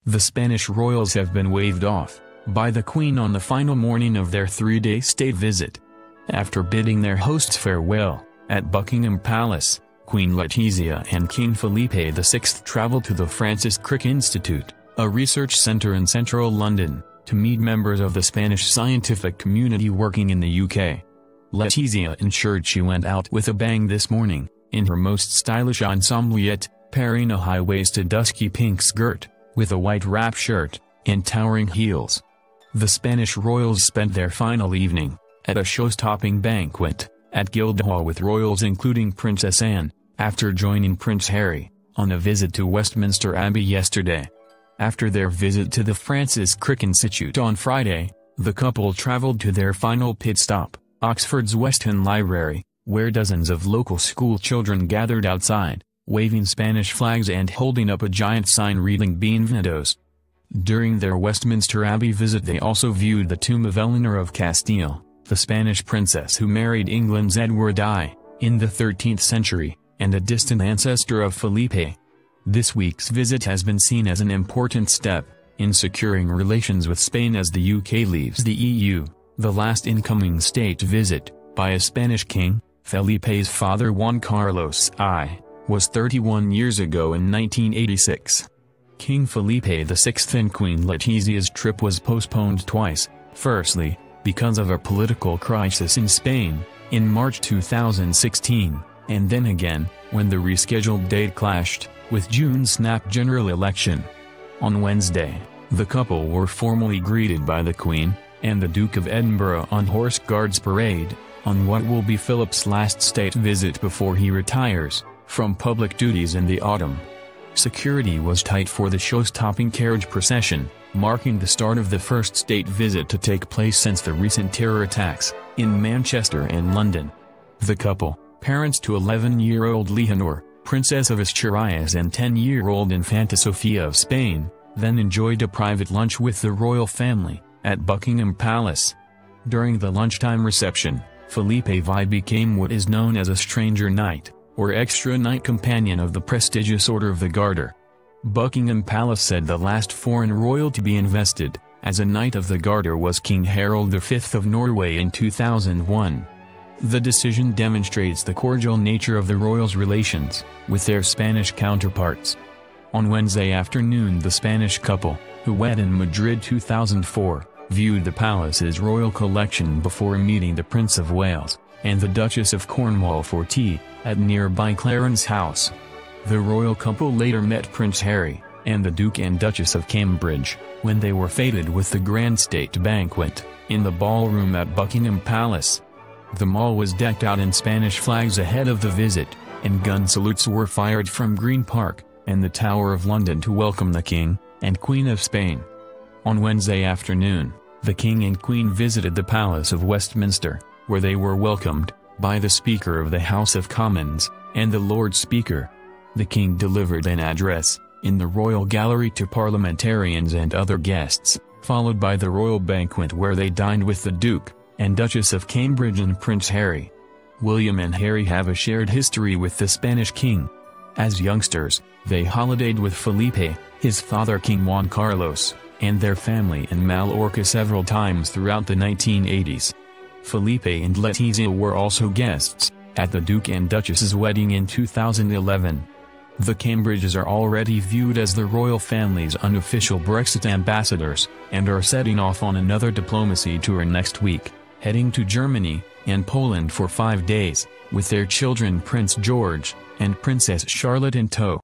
The Spanish royals have been waved off by the Queen on the final morning of their 3-day state visit. After bidding their hosts farewell, at Buckingham Palace, Queen Letizia and King Felipe VI traveled to the Francis Crick Institute, a research center in central London, to meet members of the Spanish scientific community working in the UK. Letizia ensured she went out with a bang this morning, in her most stylish ensemble yet, pairing a high-waisted dusky pink skirt, with a white wrap shirt, and towering heels. The Spanish royals spent their final evening at a show-stopping banquet at Guildhall with royals including Princess Anne, after joining Prince Harry on a visit to Westminster Abbey yesterday. After their visit to the Francis Crick Institute on Friday, the couple traveled to their final pit stop, Oxford's West End Library, where dozens of local school children gathered outside, waving Spanish flags and holding up a giant sign reading Bienvenidos. During their Westminster Abbey visit they also viewed the tomb of Eleanor of Castile, the Spanish princess who married England's Edward I, in the 13th century, and a distant ancestor of Felipe. This week's visit has been seen as an important step in securing relations with Spain as the UK leaves the EU, the last incoming state visit by a Spanish king, Felipe's father Juan Carlos I, was 31 years ago in 1986. King Felipe VI and Queen Letizia's trip was postponed twice, firstly, because of a political crisis in Spain, in March 2016, and then again, when the rescheduled date clashed with June's snap general election. On Wednesday, the couple were formally greeted by the Queen and the Duke of Edinburgh on Horse Guards Parade, on what will be Philip's last state visit before he retires from public duties in the autumn. Security was tight for the show-stopping carriage procession, marking the start of the first state visit to take place since the recent terror attacks in Manchester and London. The couple, parents to 11-year-old Leonor, Princess of Asturias, and 10-year-old Infanta Sofia of Spain, then enjoyed a private lunch with the royal family at Buckingham Palace. During the lunchtime reception, Felipe VI became what is known as a Stranger Knight, or extra knight companion of the prestigious Order of the Garter. Buckingham Palace said the last foreign royal to be invested as a Knight of the Garter was King Harald V of Norway in 2001. The decision demonstrates the cordial nature of the royals' relations with their Spanish counterparts. On Wednesday afternoon, the Spanish couple, who wed in Madrid 2004, viewed the palace's royal collection before meeting the Prince of Wales and the Duchess of Cornwall for tea at nearby Clarence House. The royal couple later met Prince Harry and the Duke and Duchess of Cambridge when they were feted with the grand state banquet in the ballroom at Buckingham Palace. The mall was decked out in Spanish flags ahead of the visit, and gun salutes were fired from Green Park and the Tower of London to welcome the King and Queen of Spain. On Wednesday afternoon, the King and Queen visited the Palace of Westminster, where they were welcomed by the Speaker of the House of Commons and the Lord Speaker. The King delivered an address in the Royal Gallery to parliamentarians and other guests, followed by the royal banquet where they dined with the Duke and Duchess of Cambridge and Prince Harry. William and Harry have a shared history with the Spanish king. As youngsters, they holidayed with Felipe, his father King Juan Carlos, and their family in Mallorca several times throughout the 1980s. Felipe and Letizia were also guests at the Duke and Duchess's wedding in 2011. The Cambridges are already viewed as the royal family's unofficial Brexit ambassadors, and are setting off on another diplomacy tour next week, heading to Germany and Poland for 5 days, with their children Prince George and Princess Charlotte in tow.